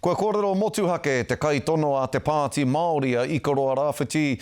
Kua kōrero motuhake te kai tono a te pāti Māori a Ikaroa Rāwhiti,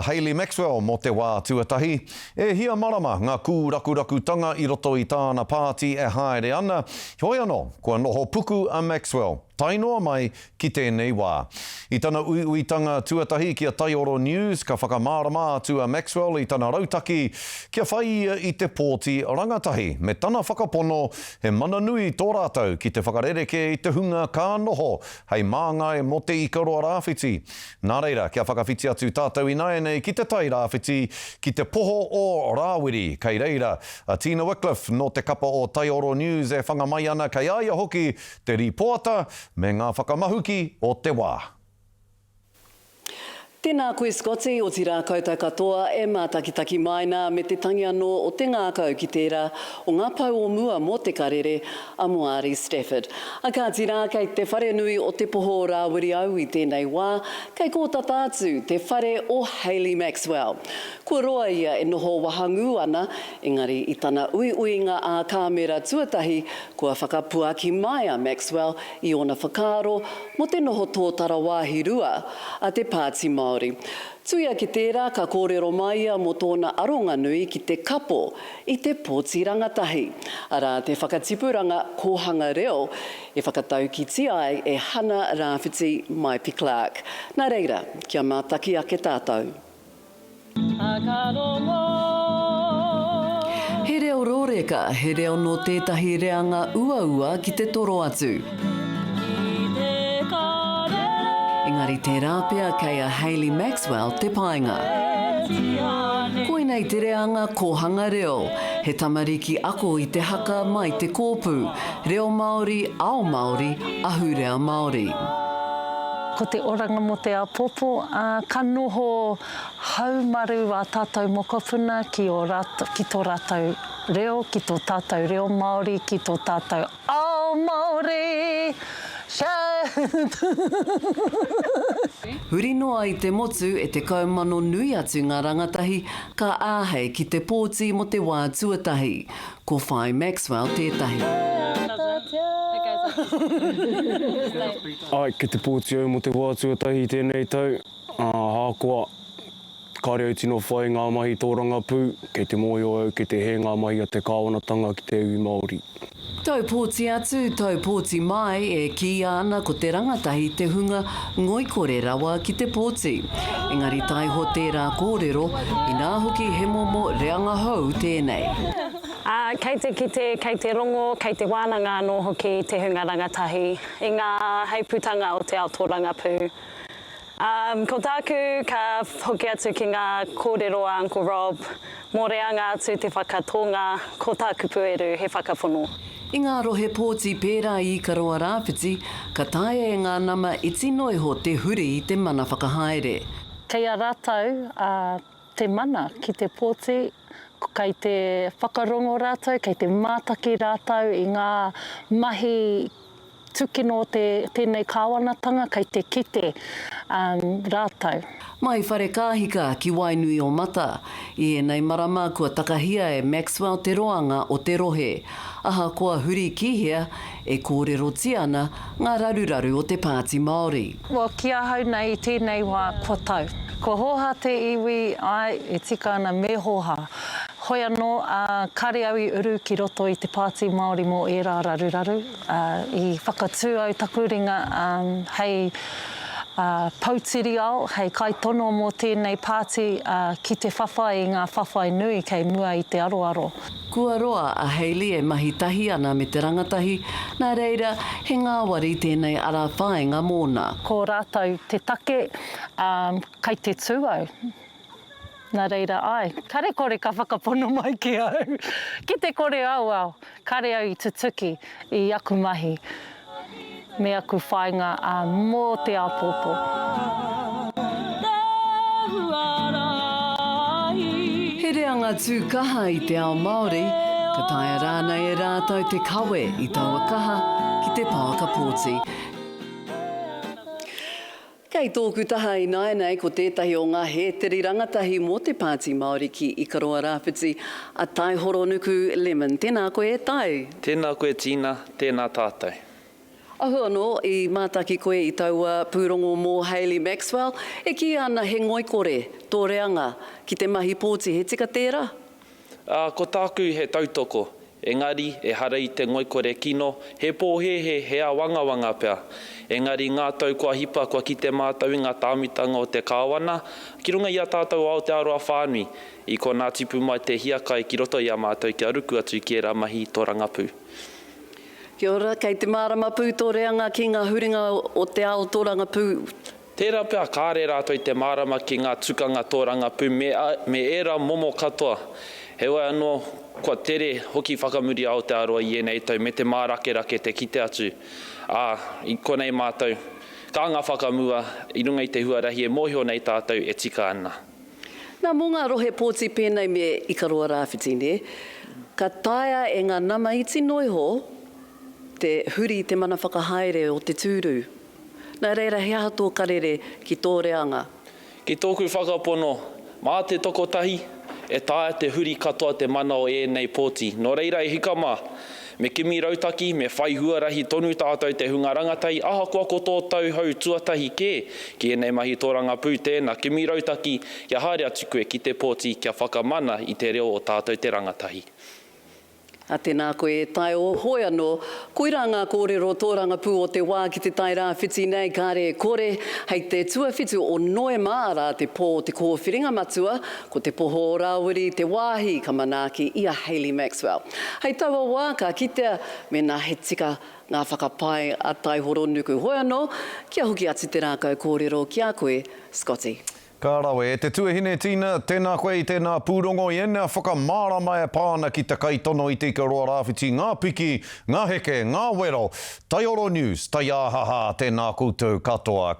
Hayley Maxwell mō te wā tuatahi. E hia marama ngā kūrakurakutanga i roto i tāna pāti e haere ana. Hoi anō, kua noho puku a Maxwell. Tainoa mai ki tēnei wā. I tana uiuitanga tuatahi kia Taioro News, ka whakamārama atu a Maxwell i tana rautaki kia whai i te pōti rangatahi. Me tana whakapono, he mana nui tō rātou ki te whakarereke i te hunga kā noho, hei māngai mō te Ikaroa Rāwhiti. Nā reira, kia whakawhiti atu tātou i nei ki te tai Rāwhiti, ki te poho o Rāwiri. Kei reira, Tina Wycliffe no te kapa o Taioro News e whangamai ana kei aia hoki te ripoata, me ngā whakamahuki o te wā. Tēnā koe Scotty o tira koutou katoa e mātakitaki maina me te tangi anō o te ngākau ki tērā o ngā pau o mua mō te karere a Moari Stafford. A kā tira kei te whare nui o te poho o Rāwiri au i tēnei wā, kei kōtata atu te whare o Hayley Maxwell. Kua roa ia e noho wahangu ana, engari i tana uiuinga a kāmera tuatahi, kua whakapuaki mai a Maxwell i ona whakaaro mo te noho tōtara wāhi rua a te pāti Māori. Tuia ki tērā ka kōrero maia mo tōna aronga nui ki te kapo i te pōti rangatahi. Ara te whakatipuranga kōhanga reo e whakatau ki tiai e Hana Rāwhiti Maipi Clark. Nā reira, kia mātaki ake tātou. He reo rōreka, he reo no tētahi reanga ua ki te toro atu. Engari te rāpea kei a Hayley Maxwell te painga. Koinei te reanga kōhanga reo, he tamariki ako i te haka mai te kōpū, reo Māori, ao Māori, ahu rea Māori. Ko te oranga mo te apopo, ka noho haumaru a tātou mokopuna ki tō rātou reo, ki tō tātou reo Māori, ki tō tātou ao Māori. Huri noa i te motu e te kaumano nui atu ngā rangatahi ka āhei ki te pōti mo te wā tuatahi. Ko whai Maxwell tētahi. Ai, ki te pōti au mo te wā tuatahi tēnei tau, hākoa kare au tino whai ngā mahi tō rangapū, kei te moio au, kei te he ngā mahi a te kāwanatanga ki te iwi Māori. Tau pōti atu, tau pōti mai e ki ana ko te rangatahi te hunga ngoikore rawa ki te pōti. Engari taiho tērā kōrero, i nā hoki he momo reanga hou tēnei. Kei te kite, kei te rongo, kei te wānanga anō hoki te hunga rangatahi, i ngā heiputanga o te ao tō rangapū. Ko tāku ka hoki atu ki ngā kōrero a Uncle Rob, mō reanga atu te whakatonga, ko tāku pueru he whakapono. I ngā rohe pōti pērā i Ikaroa Rāwhiti, ka taia e ngā nama i tino iho te huri i te mana whakahaere. Kei a rātou te mana ki te pōti, kei te whakarongo rātou, kei te mātaki rātou i ngā mahi tukino tēnei kāwanatanga, kei te kite rātou. Mai whare kāhika ki Wainui o Mata, i enei marama kua takahia e Maxwell te roanga o te rohe. Aha kua huri kihia e kōrero tiana ngā raruraru o te pāti Māori. Kia hau nei tēnei wā kua tau. Ko hoha te iwi ai e tika ana me hoha. Hoi anō, kare au i uru ki roto i te pāti Māori mō e rā raruraru. I whakatū au taku ringa hei pautiri ao, hei kaitono mō tēnei pāti ki te whawhai i ngā whawhai nui kei mua i te aroaro. Kua roa a Hayley e mahitahi ana me te rangatahi, nā reira he ngāwari tēnei ara whāinga mōna. Ko rātou te take, kei te tūau. Nā reira, ai, kare kore ka whakapono mai ki au. Ki te kore au, kare au i tutuki i aku mahi. Me aku whainga mō te apopo. He reanga tūkaha i te ao Māori, ka taia rānei e rātou te kawe i taua kaha ki te pāka pōti. Kei tōku taha i nei ko tētahi o ngā hēteri rangatahi mō te pāti Māori ki Ikaroa Rāwhiti, a Tai Horonuku Lemon. Tēnā koe e tai. Tēnā koe Tina, tēnā tātou. Ahua no, I mātaki koe I taua pūrongo mō Hayley Maxwell, e ki ana he ngoikore tō reanga ki te mahi pōti, he tika tērā? Ko tāku he tautoko, engari e hara I te ngoikore kino, he pōhehe he a wanga pea. Engari ngā tau kua hipa, kua ki te mātau I ngā tāmitanga o te kāwana, ki runga I a tātou Aotearoa whānui, I ko nā tipu mai te hiakai ki roto I a mātau kia ruku atu ki era mahi tō rangapū. Kia ora, kei te mārama pū tō reanga ki ngā huringa o te ao tō rangapū. Tērā pia kāre rātou I te mārama ki ngā tukanga tō rangapū me era momo katoa. Hewa anō, kua tere hoki whakamuri Aotearoa I enei tau me te mārake te kite atu. I konei mātou, ka ngā whakamua I runga I te huarahi e mōhio nei tātou e tika ana. Nā mō ngā rohe pōti pēnei me Ikaroa rāwhiti, ne? Ka taia e ngā nama iti noiho te huri te mana whakahaere o te tūru. Nā reira he aha tō karere ki tō reanga. Ki tōku whakapono, mā te tokotahi, e taia te huri katoa te mana o nei pōti. Nō reira e hikama, me kimi rautaki, me whai huarahi tonu tātou te hunga rangatai, aha kua ko tō tau hau tuatahi ki enei mahi tō rangapū tēnā, kimi rautaki, kia haere atu koe ki te pōti, kia whakamana I te reo o tātou te rangatahi. A tēnā koe tai o hoi anō, koira ngā kōrero tō rangapū o te wā ki te tai rā whiti nei kāre kore, hei te tuawhitu o noe māra te pō o te kōwhiringa matua, ko te poho o Rāwiri, te wāhi ka manaaki I a Hayley Maxwell. Hei taua wā ka kitea me nā he tika ngā whakapai a tai horo nuku hoi anō, kia hoki atu te rākau kōrero ki a koe, Scotty. Ka rawe, e te tuahine tina, tēnā koe I tēnā pūrongo I enea whakamārama e pāna ki te kaitono I te Ikaroa rāwhiti, ngā piki, ngā heke, ngā wero, Tai Oro News, tai āhaha, tēnā koutou katoa.